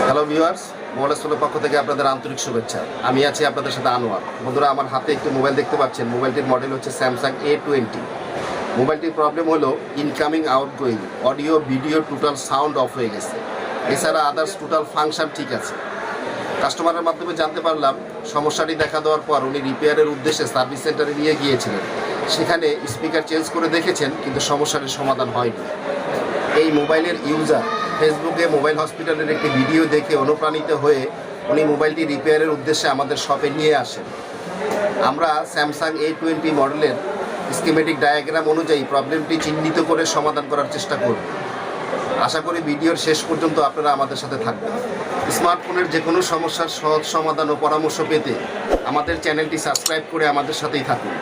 Hello viewers, mobile স্টোরের পক্ষ থেকে আপনাদের আন্তরিক শুভেচ্ছা। আমি আছি আপনাদের সাথে আনোয়ার। বন্ধুরা, আমার হাতে একটি মোবাইল দেখতে পাচ্ছেন। মোবাইলটির মডেল হচ্ছে স্যামসাং A20। মোবাইলটির প্রবলেম হলো incoming outgoing audio video total sound of হয়ে গেছে। এছাড়া আদার্স টোটাল ফাংশন ঠিক আছে। কাস্টমারের মাধ্যমে জানতে পারলাম সমস্যাটি দেখা দেওয়ার পর উনি রিপেয়ারের উদ্দেশ্যে সার্ভিস সেন্টারে নিয়ে গিয়েছিলেন। সেখানে স্পিকার চেঞ্জ করে দেখেছেন, কিন্তু সমস্যাটির সমাধান হয়নি। এই মোবাইলের ইউজার ফেসবুকে মোবাইল হসপিটালের একটি ভিডিও দেখে অনুপ্রাণিত হয়ে উনি মোবাইলটি রিপেয়ারের উদ্দেশ্যে আমাদের শপে নিয়ে আসেন। আমরা স্যামসাং A20 মডেলের স্কিমেটিক ডায়াগ্রাম অনুযায়ী প্রবলেমটি চিহ্নিত করে সমাধান করার চেষ্টা করব। আশা করি ভিডিওর শেষ পর্যন্ত আপনারা আমাদের সাথে থাকবেন। স্মার্টফোনের যে কোনো সমস্যার সহজ সমাধান ও পরামর্শ পেতে আমাদের চ্যানেলটি সাবস্ক্রাইব করে আমাদের সাথেই থাকুন।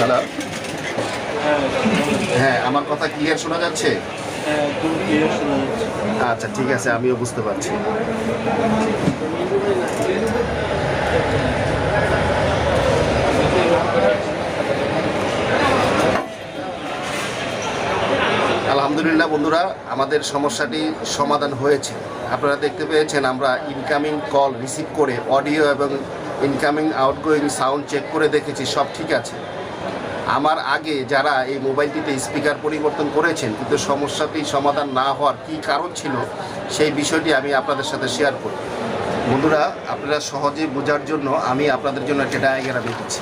হ্যালো, হ্যাঁ, আমার কথা ক্লিয়ার শোনা যাচ্ছে? আচ্ছা, ঠিক আছে, আমিও বুঝতে পারছি। আলহামদুলিল্লাহ বন্ধুরা, আমাদের সমস্যাটি সমাধান হয়েছে। আপনারা দেখতে পেয়েছেন আমরা ইনকামিং কল রিসিভ করে অডিও এবং ইনকামিং আউটগোয়িং সাউন্ড চেক করে দেখেছি, সব ঠিক আছে। আমার আগে যারা এই মোবাইলটিতে স্পিকার পরিবর্তন করেছেন কিন্তু সমস্যাটি সমাধান না হওয়ার কী কারণ ছিল সেই বিষয়টি আমি আপনাদের সাথে শেয়ার করি। বন্ধুরা, আপনারা সহজে বোঝার জন্য আমি আপনাদের জন্য একটা ডায়াগ্রাম এঁকেছি।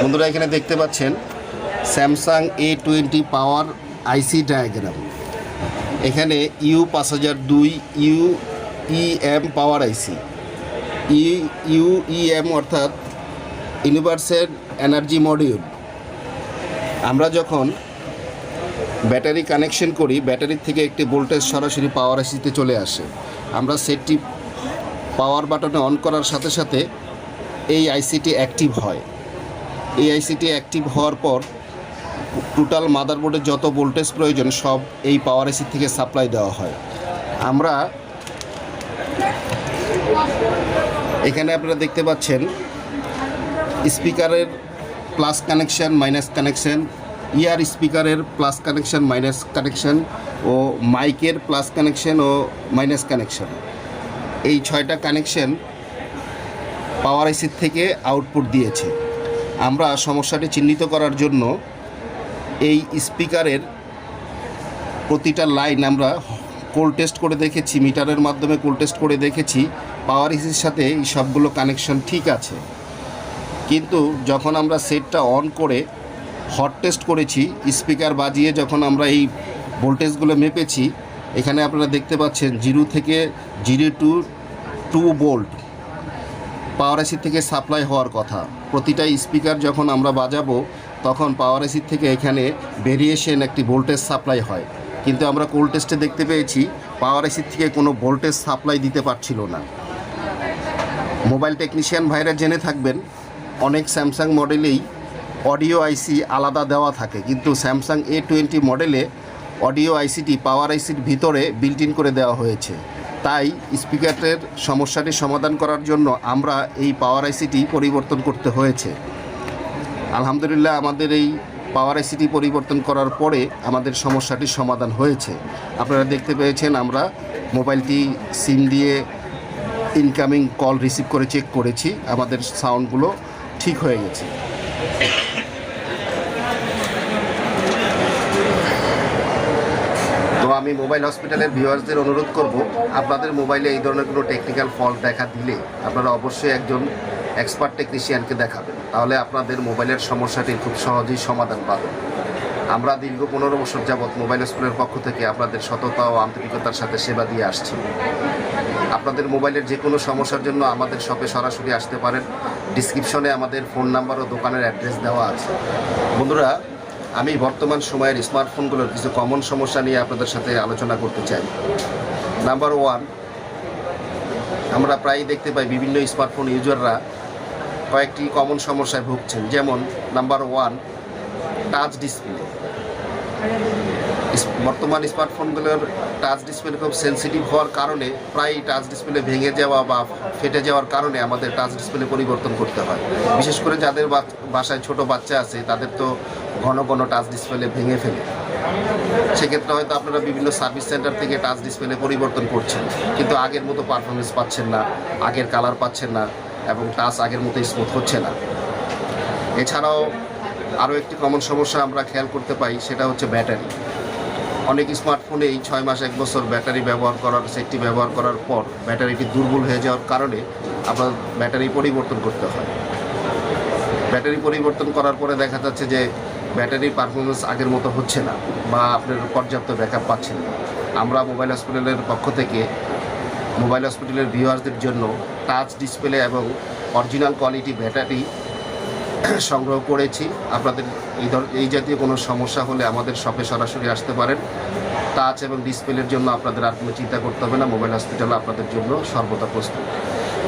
বন্ধুরা, এখানে দেখতে পাচ্ছেন স্যামসাং A20 পাওয়ার আইসি ডায়াগ্রাম। এখানে U5002 UEM পাওয়ার আইসি। UEM অর্থাৎ ইউনিভার্সাল এনার্জি মডিউল। আমরা যখন ব্যাটারি কানেকশন করি, ব্যাটারির থেকে একটি ভোল্টেজ সরাসরি পাওয়ার আইসিতে চলে আসে। আমরা সেটটি পাওয়ার বাটনে অন করার সাথে সাথে এই আইসিটি অ্যাক্টিভ হয়। এই আইসিটি অ্যাক্টিভ হওয়ার পর টোটাল মাদারবোর্ডের যত ভোল্টেজ প্রয়োজন সব এই পাওয়ার আইসি থেকে সাপ্লাই দেওয়া হয়। আমরা এখানে আপনারা দেখতে পাচ্ছেন স্পিকারের প্লাস কানেকশান, মাইনাস কানেকশান, ইয়ার স্পিকারের প্লাস কানেকশান, মাইনাস কানেকশান ও মাইকের প্লাস কানেকশান ও মাইনাস কানেকশান, এই 6টা কানেকশান পাওয়ার আইসির থেকে আউটপুট দিয়েছে। আমরা সমস্যাটি চিহ্নিত করার জন্য এই স্পিকারের প্রতিটা লাইন আমরা কোল টেস্ট করে দেখেছি, মিটারের মাধ্যমে কোল টেস্ট করে দেখেছি পাওয়ার আইসির সাথে এই সবগুলো কানেকশন ঠিক আছে। কিন্তু যখন আমরা সেটটা অন করে হট টেস্ট করেছি, স্পিকার বাজিয়ে যখন আমরা এই ভোল্টেজগুলো মেপেছি, এখানে আপনারা দেখতে পাচ্ছেন 0 থেকে 0 টু 2 ভোল্ট পাওয়ার আইসি থেকে সাপ্লাই হওয়ার কথা। প্রতিটা স্পিকার যখন আমরা বাজাবো তখন পাওয়ার আইসি থেকে এখানে ভেরিয়েশন একটি ভোল্টেজ সাপ্লাই হয়, কিন্তু আমরা কোল টেস্টে দেখতে পেয়েছি পাওয়ার আইসি থেকে কোনো ভোল্টেজ সাপ্লাই দিতে পারছিল না। মোবাইল টেকনিশিয়ান ভাইরা জেনে থাকবেন অনেক স্যামসাং মডেলেই অডিও আইসি আলাদা দেওয়া থাকে, কিন্তু স্যামসাং A20 মডেলে অডিও আইসিটি পাওয়ার আইসির ভিতরে বিল্ট ইন করে দেওয়া হয়েছে। তাই স্পিকারের সমস্যাটি সমাধান করার জন্য আমরা এই পাওয়ার আইসিটি পরিবর্তন করতে হয়েছে। আলহামদুলিল্লাহ আমাদের এই পাওয়ার আইসিটি পরিবর্তন করার পরে আমাদের সমস্যাটির সমাধান হয়েছে। আপনারা দেখতে পেয়েছেন আমরা মোবাইলটি সিম দিয়ে ইনকামিং কল রিসিভ করে চেক করেছি, আমাদের সাউন্ডগুলো ঠিক হয়ে গেছে। তো আমি মোবাইল হসপিটালের ভিউয়ার্সদের অনুরোধ করব, আপনাদের মোবাইলে এই ধরনের কোনো টেকনিক্যাল ফল্ট দেখা দিলে আপনারা অবশ্যই একজন এক্সপার্ট টেকনিশিয়ানকে দেখাবেন, তাহলে আপনাদের মোবাইলের সমস্যাটি খুব সহজেই সমাধান পাবেন। আমরা দীর্ঘ 15 বছর যাবৎ মোবাইল স্কুলের পক্ষ থেকে আপনাদের সততা ও আন্তরিকতার সাথে সেবা দিয়ে আসছি। আপনাদের মোবাইলের যে কোনো সমস্যার জন্য আমাদের শপে সরাসরি আসতে পারেন। ডিসক্রিপশনে আমাদের ফোন নাম্বার ও দোকানের অ্যাড্রেস দেওয়া আছে। বন্ধুরা, আমি বর্তমান সময়ের স্মার্টফোনগুলোর কিছু কমন সমস্যা নিয়ে আপনাদের সাথে আলোচনা করতে চাই। নাম্বার 1, আমরা প্রায়ই দেখতে পাই বিভিন্ন স্মার্টফোন ইউজাররা কয়েকটি কমন সমস্যায় ভুগছেন। যেমন নাম্বার 1, টাচ ডিসপ্লে। বর্তমান স্মার্টফোনগুলোর টাচ ডিসপ্লে খুব সেন্সিটিভ হওয়ার কারণে প্রায় টাচ ডিসপ্লে ভেঙে যাওয়া বা ফেটে যাওয়ার কারণে আমাদের টাচ ডিসপ্লে পরিবর্তন করতে হয়। বিশেষ করে যাদের বাসায় ছোট বাচ্চা আছে তাদের তো ঘন ঘন টাচ ডিসপ্লে ভেঙে ফেলে। সেক্ষেত্রে হয়তো আপনারা বিভিন্ন সার্ভিস সেন্টার থেকে টাচ ডিসপ্লে পরিবর্তন করছেন, কিন্তু আগের মতো পারফরমেন্স পাচ্ছেন না, আগের কালার পাচ্ছেন না এবং টাচ আগের মতো স্মুথ হচ্ছে না। এছাড়াও আরও একটি কমন সমস্যা আমরা খেয়াল করতে পাই, সেটা হচ্ছে ব্যাটারি। অনেক স্মার্টফোনেই 6 মাস 1 বছর ব্যাটারি সেটটি ব্যবহার করার পর ব্যাটারিটি দুর্বল হয়ে যাওয়ার কারণে আপনার ব্যাটারি পরিবর্তন করতে হয়। ব্যাটারি পরিবর্তন করার পরে দেখা যাচ্ছে যে ব্যাটারির পারফরমেন্স আগের মতো হচ্ছে না বা আপনার পর্যাপ্ত ব্যাকআপ পাচ্ছেন না। আমরা মোবাইল হসপিটালের পক্ষ থেকে মোবাইল হসপিটালের ভিউয়ার্সদের জন্য টাচ ডিসপ্লে এবং অরিজিনাল কোয়ালিটি ব্যাটারি সংগ্রহ করেছি। আপনাদের এই জাতীয় কোনো সমস্যা হলে আমাদের শপে সরাসরি আসতে পারেন। টাচ এবং ডিসপ্লের জন্য আপনাদের আর কোনো চিন্তা করতে হবে না, মোবাইল হসপিটাল আপনাদের জন্য সর্বদা প্রস্তুত।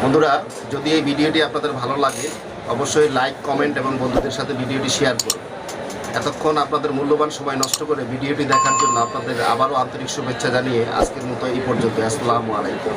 বন্ধুরা, যদি এই ভিডিওটি আপনাদের ভালো লাগে অবশ্যই লাইক, কমেন্ট এবং বন্ধুদের সাথে ভিডিওটি শেয়ার করুন। এতক্ষণ আপনাদের মূল্যবান সময় নষ্ট করে ভিডিওটি দেখার জন্য আপনাদের আবারও আন্তরিক শুভেচ্ছা জানিয়ে আজকের মতো এই পর্যন্ত। আসসালামু আলাইকুম।